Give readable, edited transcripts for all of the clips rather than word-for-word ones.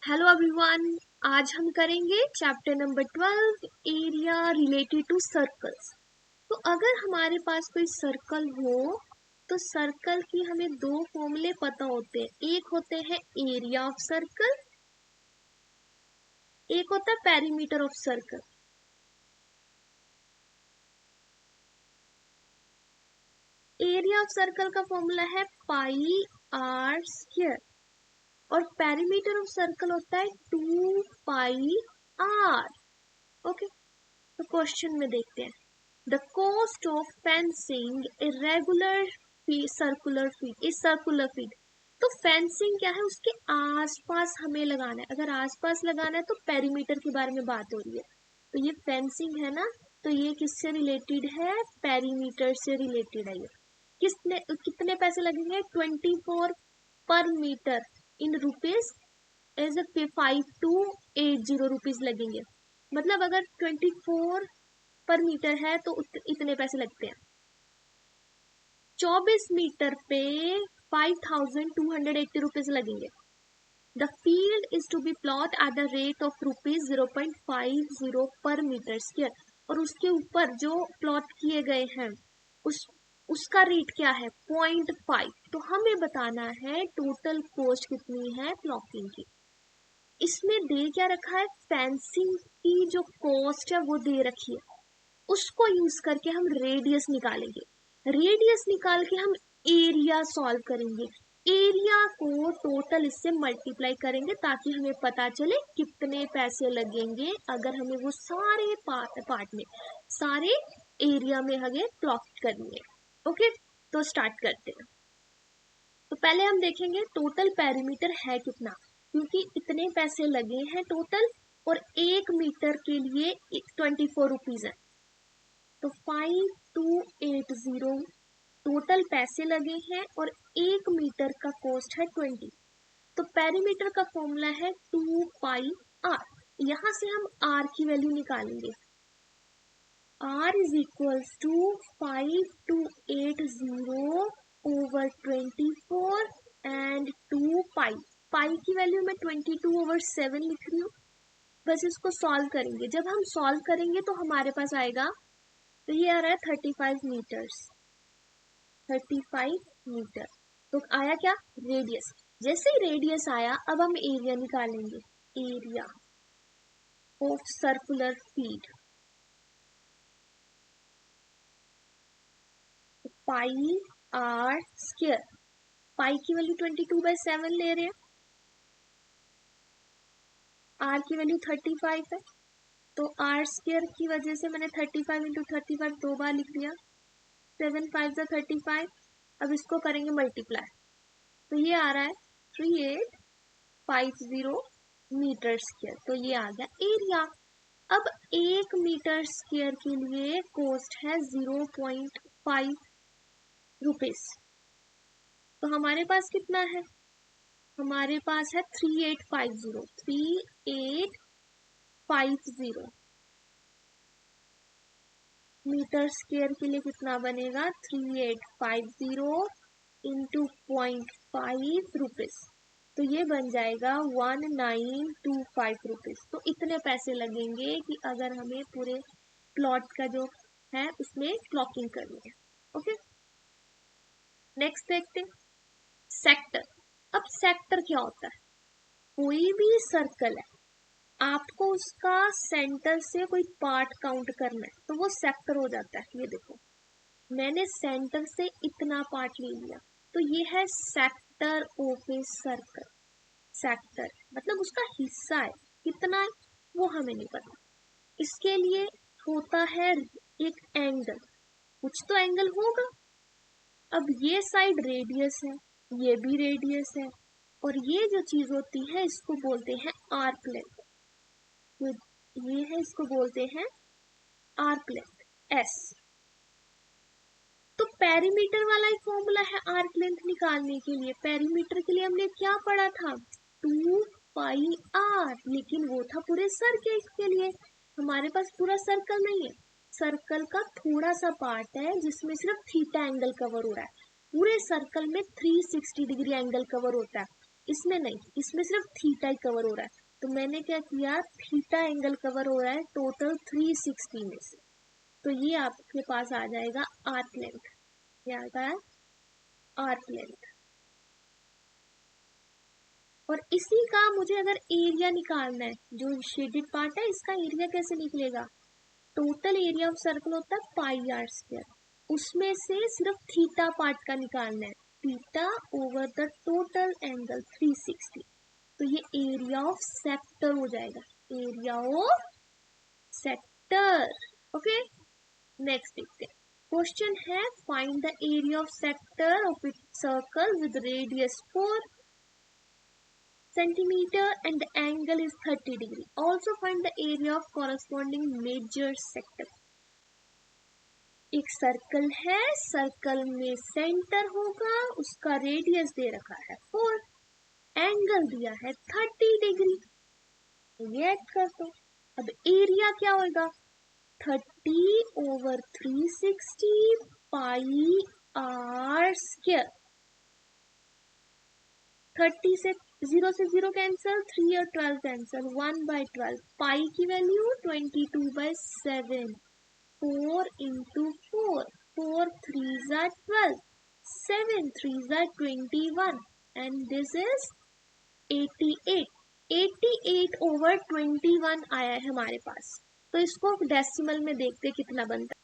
Hello everyone. आज हम करेंगे chapter number 12 area related to circles. तो अगर हमारे पास कोई सर्कल हो तो सर्कल की हमें दो फॉर्मूले पता होते हैं। एक होते हैं एरिया ऑफ सर्कल, एक होता है perimeter of circle. Area of circle का फॉर्मूला है पाई आर स्क्वायर और पेरीमीटर ऑफ सर्कल होता है 2 पाई आर। ओके, तो क्वेश्चन में देखते हैं। The cost of fencing irregular circular feet is circular feet। तो फेंसिंग क्या है, उसके आसपास हमें लगाना है। अगर आसपास लगाना है तो पेरीमीटर के बारे में बात हो रही है। तो ये फेंसिंग है ना, तो ये किससे रिलेटेड है? पेरीमीटर से रिलेटेड है। ये कितने पैसे लगेंगे? 24 per metre in rupees as a 5280 rupees लगेंगे। मतलब अगर 24 पर मीटर है तो इतने पैसे लगते हैं। 24 मीटर पे 5280 रुपीज लगेंगे। The field is to be plot at the rate of rupees 0.50 per metre square. और उसके ऊपर जो प्लॉट किए गए हैं उसका रेट क्या है? 0.5। तो हमें बताना है टोटल कॉस्ट कितनी है प्लॉटिंग की। इसमें दे क्या रखा है? फेंसिंग की जो कॉस्ट है वो दे रखी है, उसको यूज करके हम रेडियस निकालेंगे। रेडियस निकाल के हम एरिया सॉल्व करेंगे। एरिया को टोटल इससे मल्टीप्लाई करेंगे ताकि हमें पता चले कितने पैसे लगेंगे अगर हमें वो सारे पार्ट में सारे एरिया में हमें प्लॉट करनी है। ओके, तो स्टार्ट करते हैं। तो पहले हम देखेंगे टोटल पेरीमीटर है कितना, क्योंकि इतने पैसे लगे हैं टोटल और 1 मीटर के लिए 24 रुपीज है। तो 5280 टोटल पैसे लगे हैं और 1 मीटर का कॉस्ट है 20। तो पेरीमीटर का फॉर्मूला है 2 पाई आर। यहां से हम आर की वैल्यू निकालेंगे। R is equals to 5280 over 24 and 2 pi. Pi की वैल्यू मैं 22/7 लिख रही हूँ। बस इसको सॉल्व करेंगे। जब हम सॉल्व करेंगे तो हमारे पास आएगा, तो ये आ रहा है 35 मीटर्स। 35 मीटर तो आया क्या? रेडियस। जैसे ही रेडियस आया अब हम एरिया निकालेंगे। Area of circular feet pi are square. Pi की वैल्यू 22/7 ले रहे हैं, आर की वैल्यू 35 है, तो आर स्क्वायर की वजह से मैंने 35 इंटू 35 दो बार लिख दिया। 7 5 35। अब इसको करेंगे मल्टीप्लाई, तो ये आ रहा है 3850 मीटर स्क्वायर। तो ये आ गया एरिया। अब 1 मीटर स्क्वायर के लिए कॉस्ट है 0.5 रुपीज। तो हमारे पास कितना है? हमारे पास है 3850 मीटर स्क्वायर के लिए कितना बनेगा? 3850 इंटू 0.5 रुपीज, तो ये बन जाएगा 1925 रुपीज। तो इतने पैसे लगेंगे कि अगर हमें पूरे प्लॉट का जो है उसमें क्लॉकिंग करनी है। ओके, नेक्स्ट देखते हैं सेक्टर। अब सेक्टर क्या होता है? कोई भी सर्कल है, आपको उसका सेंटर से कोई पार्ट काउंट करना है तो वो सेक्टर हो जाता है। ये देखो, मैंने सेंटर से इतना पार्ट ले लिया, तो ये है sector of a circle. Sector मतलब उसका हिस्सा है, कितना है वो हमें नहीं पता। इसके लिए होता है एक एंगल, कुछ तो एंगल होगा। अब ये साइड रेडियस है, ये भी रेडियस है, और ये जो चीज होती है इसको बोलते हैं आर्क लेंथ। तो ये है, इसको बोलते हैं आर्क लेंथ एस। तो पेरीमीटर वाला एक फॉर्मूला है आर्क लेंथ निकालने के लिए। पेरीमीटर के लिए हमने क्या पढ़ा था? 2 पाई आर, लेकिन वो था पूरे सर्कल के लिए। हमारे पास पूरा सर्कल नहीं है, सर्कल का थोड़ा सा पार्ट है जिसमें सिर्फ थीटा एंगल कवर हो रहा है। पूरे सर्कल में 360 डिग्री एंगल कवर होता है। इसमें नहीं, इसमें सिर्फ थीटा ही कवर हो रहा है। तो मैंने क्या किया, थीटा एंगल कवर हो रहा है टोटल 360 में से। तो ये आपके पास आ जाएगा आर्क लेंथ। क्या आता है, आर्क लेंथ। और इसी का मुझे अगर एरिया निकालना है, जो शेडेड पार्ट है इसका एरिया कैसे निकलेगा, टोटल एरिया ऑफ सर्कल होता है पाई आर स्क्वायर, उसमें से सिर्फ थीटा पार्ट का निकालना है, theta over the total angle 360। तो ये एरिया ऑफ सेक्टर हो जाएगा, area of sector. Okay, next देखते हैं। क्वेश्चन है find the area of sector of it circle with radius 4 centimeter and the angle is 30 degree. Also find the area of corresponding major sector. एक circle है, circle में centre होगा, उसका radius दे रखा है 4, एंगल दिया है 30 डिग्री। ये ऐड कर दो। अब एरिया क्या होगा, 30 ओवर 360 पाई आर स्क्वायर। 30 से 0 से 0 कैंसिल, 3 और 12 कैंसिल, 1/12। पाई की value 22/7, 4 into 4, 4 3s are 12, 7 3s are 21, and this is 88। 88 over 21 आया है हमारे पास। तो इसको डेसिमल में देखते कितना बनता है।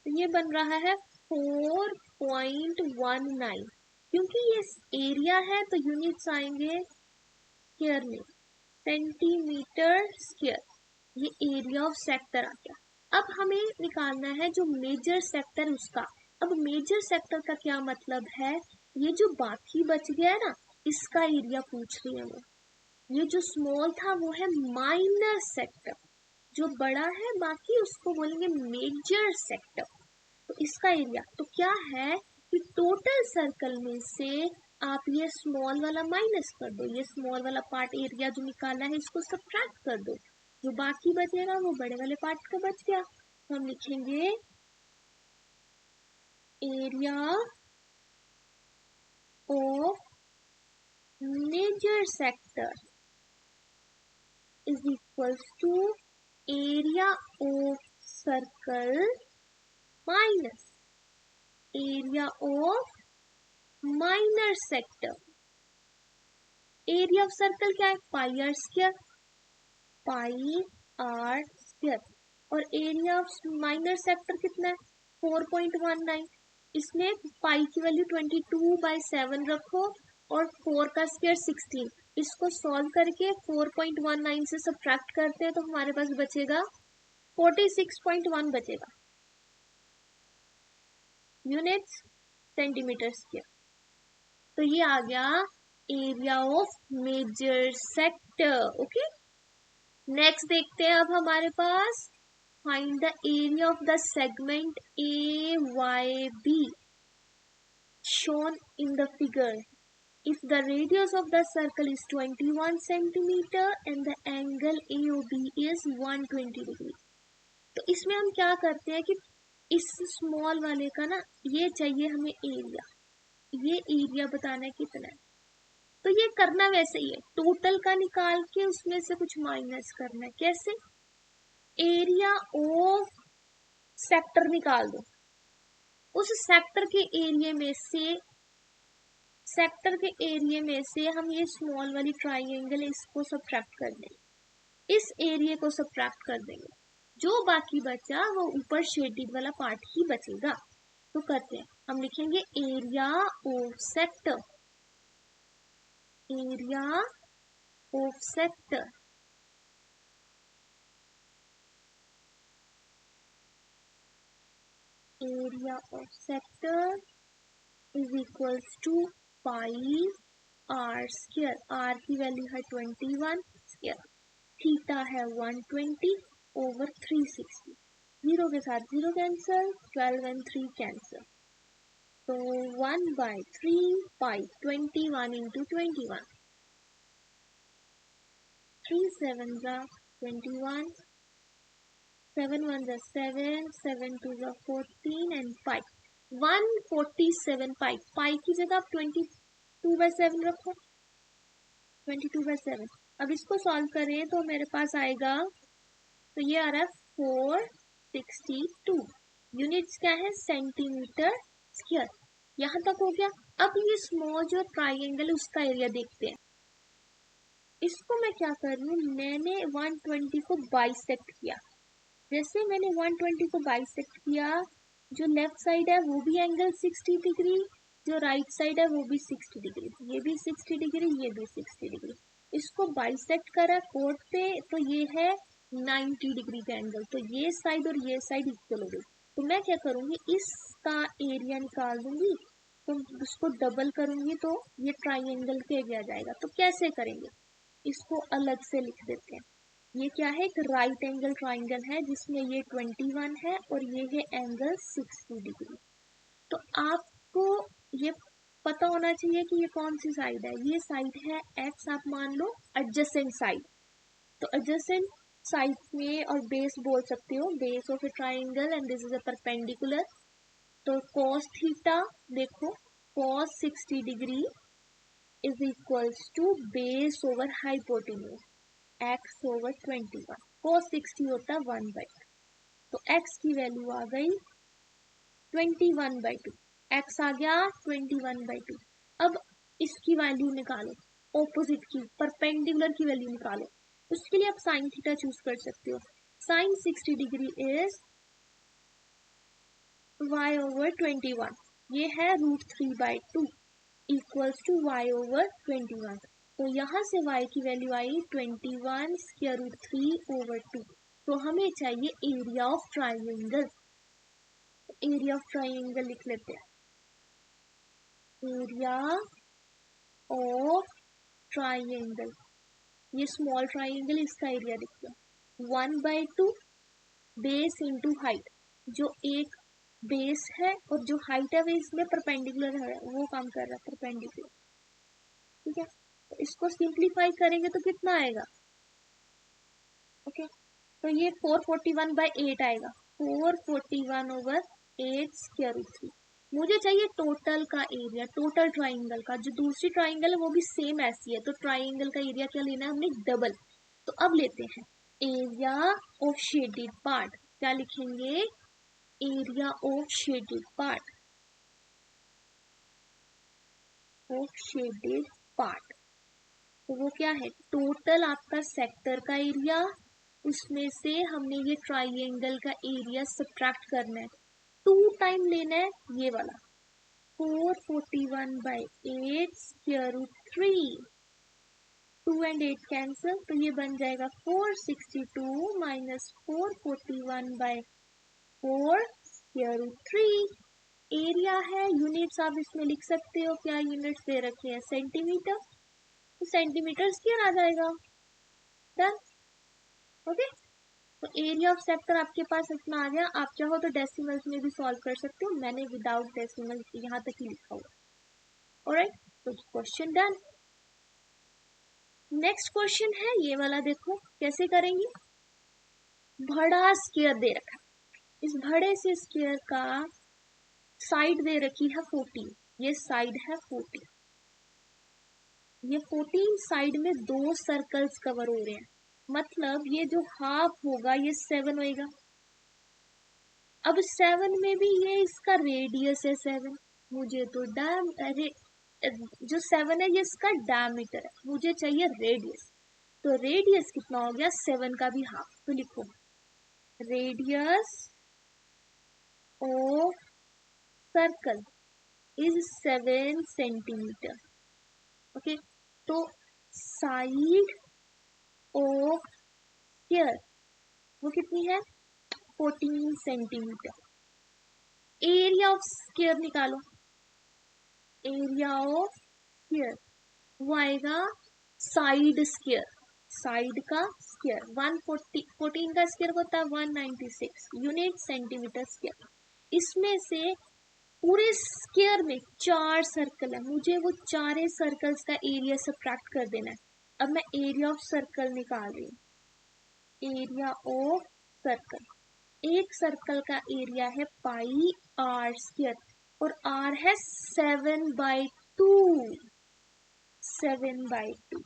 तो ये बन रहा है 4.19। क्योंकि ये एरिया है तो यूनिट्स आएंगे स्क्वायर में, सेंटीमीटर स्क्वायर। ये एरिया ऑफ सेक्टर आ गया। अब हमें निकालना है जो मेजर सेक्टर उसका। अब मेजर सेक्टर का क्या मतलब है, ये जो बाकी बच गया है ना, इसका एरिया पूछ रही है वो। ये जो स्मॉल था वो है माइनर सेक्टर, जो बड़ा है बाकी उसको बोलेंगे मेजर सेक्टर। तो इसका एरिया तो क्या है कि टोटल सर्कल में से आप ये स्मॉल वाला माइनस कर दो, ये स्मॉल वाला पार्ट एरिया जो निकाला है इसको सब्ट्रैक्ट कर दो, जो बाकी बचेगा वो बड़े वाले पार्ट का बच गया। तो हम लिखेंगे area of major sector is equals to area of circle minus area of minor sector. Area of circle क्या है, pi are square, pi are square. और एरिया ऑफ माइनर सेक्टर कितना है, 4.19। इसमें पाई की वैल्यू 22/7 रखो और 4 का स्क्वायर 16। इसको सॉल्व करके 4.19 से सब्ट्रैक्ट करते हैं तो हमारे पास बचेगा 46.1 बचेगा यूनिट्स सेंटीमीटर स्क्वायर। तो ये आ गया area of major sector. Okay, next देखते हैं अब हमारे पास find the area of the segment AYB shown in the figure if the radius of the circle is 21 centimeter and the angle AOB is 120 degree। तो इसमें हम क्या करते हैं कि इस स्मॉल वाले का ना ये चाहिए हमें एरिया, ये एरिया बताना है कितना है। तो ये करना वैसे ही है, टोटल का निकाल के उसमें से कुछ माइनस करना है। कैसे, एरिया ऑफ सेक्टर निकाल दो, उस सेक्टर के एरिया में से हम ये स्मॉल वाली ट्राइंगल इसको सब्ट्रैक्ट कर देंगे, इस एरिया को सब्ट्रैक्ट कर देंगे, जो बाकी बचा वो ऊपर शेडेड वाला पार्ट ही बचेगा। तो करते हैं, हम लिखेंगे area of sector, area of sector area of sector is equals to pi are square. R की वैल्यू है 21 स्क्वायर, थीटा है 120 ओवर 360। 0 के साथ 0 कैंसिल, 12 and 3 कैंसिल, तो 1/3 पाई 21 into 21, 3 7s are 21, 7 1s are 7, 7 2s are 14 and 5 147 pi. Pi की जगह आप 22/7 रखो, 22/7। अब इसको सॉल्व करें तो मेरे पास आएगा, तो ये आ रहा है 462। यूनिट्स क्या है, सेंटीमीटर स्क्वायर। यहाँ तक हो गया। अब ये स्मॉल जो ट्राइंगल है उसका एरिया देखते हैं। इसको मैं क्या कर रही हूँ, मैंने 120 को बाइसेक्ट किया। जैसे मैंने 120 को बाइसेक्ट किया, जो लेफ्ट साइड है वो भी एंगल 60 डिग्री, जो राइट साइड है वो भी 60 डिग्री, ये भी 60 डिग्री, ये भी 60 डिग्री। इसको बाइसेक्ट करा कोड पे, तो ये है 90 डिग्री का एंगल। तो ये साइड और ये साइड इक्वल हो गई। तो मैं क्या करूंगी, इसका एरिया निकाल दूंगी, तो उसको डबल करूंगी तो ये ट्राइंगल के एरिया जाएगा। तो कैसे करेंगे, इसको अलग से लिख देते हैं। ये क्या है, एक राइट एंगल ट्राइंगल है जिसमें ये 21 है और ये है एंगल 60 डिग्री। तो आपको ये पता होना चाहिए कि ये कौन सी साइड है। ये साइड है एक्स, आप मान लो एडजेसेंट साइड। तो एडजेसेंट साइड में, और बेस बोल सकते हो, base of a triangle and this is a perpendicular. तो cos थीटा देखो, cos 60 degree is equals to base over hypotenuse x over 21। cos 60 होता है 1/2। तो x की वैल्यू आ गई 21/2। x आ गया 21/2। अब इसकी वैल्यू निकालो, ऑपोजिट की, परपेंडिकुलर की वैल्यू निकालो। उसके लिए आप साइन थीटा चूज कर सकते हो। Sine 60 degree is y over 21, ये है √3/2 इक्वल्स टू y ओवर 21। तो यहाँ से y की वैल्यू आई 21 स्क्वायर रूट 3 ओवर 2। तो हमें चाहिए area of triangle. Area of triangle लिख लेते हैं, एरिया ऑफ ट्राइंगल। ये स्मॉल ट्राइंगल, इसका एरिया लिखते हैं 1/2 बेस इंटू हाइट। जो एक बेस है और जो हाइट है वो इसमें परपेंडिकुलर है, वो काम कर रहा है परपेंडिकुलर। ठीक है, तो इसको सिंप्लीफाई करेंगे तो कितना आएगा, ओके तो ये 441/8 आएगा। 441 ओवर 8 स्क्वायर रूट 3। मुझे चाहिए टोटल का एरिया, टोटल ट्राइंगल का। जो दूसरी ट्राइंगल है वो भी सेम ऐसी है, तो ट्राइंगल का एरिया क्या लेना है हमने, डबल। तो अब लेते हैं एरिया ऑफ शेडेड पार्ट। क्या लिखेंगे, area of shaded part, of shaded part. तो वो क्या है, टोटल आपका सेक्टर का एरिया, उसमें से हमने ये ट्राइंगल का एरिया सब्ट्रैक्ट करना है। 2 टाइम लेना है ये वाला, 441/8 स्क्वायर रूट 3। 2 and 8 कैंसिल, तो ये बन जाएगा 462 माइनस 441/4 स्क्वायर रूट 3। एरिया है, यूनिट्स आप इसमें लिख सकते हो, क्या यूनिट्स दे रखे हैं, सेंटीमीटर, तो सेंटीमीटर स्क्वायर आ जाएगा। Done, okay. तो एरिया ऑफ सेक्टर आपके पास इतना आ गया। आप चाहो तो डेसिमल्स में भी सॉल्व कर सकते हो, मैंने विदाउट डेसिमल यहाँ तक ही लिखा हुआ। ऑलराइट, तो क्वेश्चन डन। नेक्स्ट क्वेश्चन है ये वाला, देखो कैसे करेंगे। बड़ा स्क्वायर दे रखा, इस बड़े से स्क्वायर का साइड दे रखी है 14, ये साइड है 14, ये 14 साइड में 2 सर्कल्स कवर हो रहे हैं, मतलब ये जो हाफ होगा ये 7 होएगा। अब 7 में भी ये इसका रेडियस है 7, मुझे तो जो 7 है ये इसका डायमीटर है, मुझे चाहिए रेडियस। तो रेडियस कितना हो गया, 7 का भी हाफ। तो लिखो radius of circle is 7 centimetre. Okay, तो साइड ऑफ स्क्वायर वो कितनी है, 14 सेंटीमीटर। एरिया ऑफ स्क्वायर निकालो, एरिया ऑफ स्क्वायर वो आएगा साइड स्क्वायर, साइड का स्क्वायर 14 का स्क्वायर होता है 196 यूनिट सेंटीमीटर स्क्वायर। इसमें से पूरे स्क्वायर में 4 सर्कल है, मुझे वो 4 सर्कल्स का एरिया सब्ट्रैक्ट कर देना है। अब मैं एरिया ऑफ सर्कल निकाल रही हूँ, एरिया ऑफ सर्कल, एक सर्कल का एरिया है पाई आर स्क्वायर और आर है 7/2, 7/2।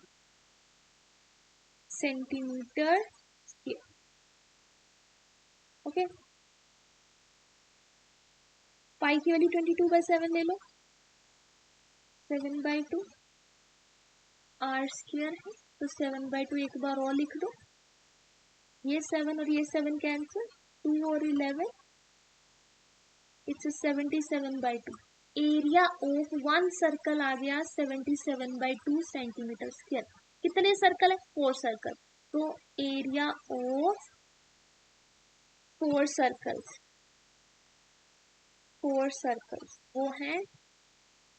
Centimetre square. ओके, पाई की वैल्यू 22/7 ले लो, 7/2 आर स्क्वायर है, तो 7/2 एक बार और लिख दो, ये 7 और ये 7 कैंसिल, 2 और 11, it's 77/2। Area of one circle आ गया 77/2 सेंटीमीटर स्क्वायर। कितने सर्कल है? 4 सर्कल, तो एरिया ऑफ 4 सर्कल्स, 4 सर्कल्स वो है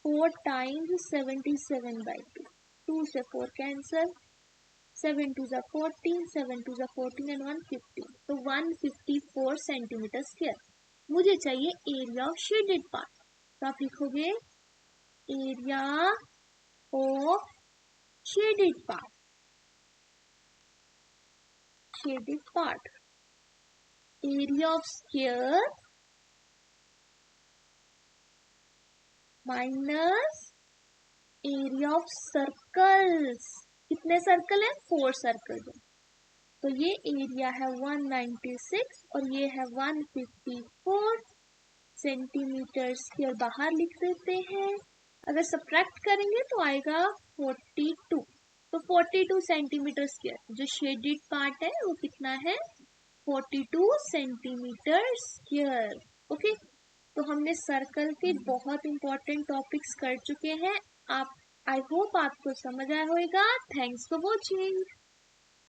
4 टाइम्स 77/2, 2 से 4 कैंसल, 7 2 जा 14, 7 2 जा 14 एंड 1 15, तो 154 सेंटीमीटर स्क्वायर। मुझे चाहिए एरिया ऑफ शेडेड पार्ट, तो आप लिखोगे area of shaded part, shaded part, area of square minus area of circles. कितने सर्कल है? 4 सर्कल है, तो ये एरिया है 196 और ये है 154 सेंटीमीटर स्क्वायर। बाहर लिख देते हैं, अगर सब्ट्रैक्ट करेंगे तो आएगा 42, तो 42 सेंटीमीटर स्क्वायर। जो शेडेड पार्ट है वो कितना है? 42 सेंटीमीटर स्क्वायर। ओके, तो हमने सर्कल के बहुत इंपॉर्टेंट टॉपिक्स कर चुके हैं। आप, आई होप आपको समझ आया होगा। Thanks for watching.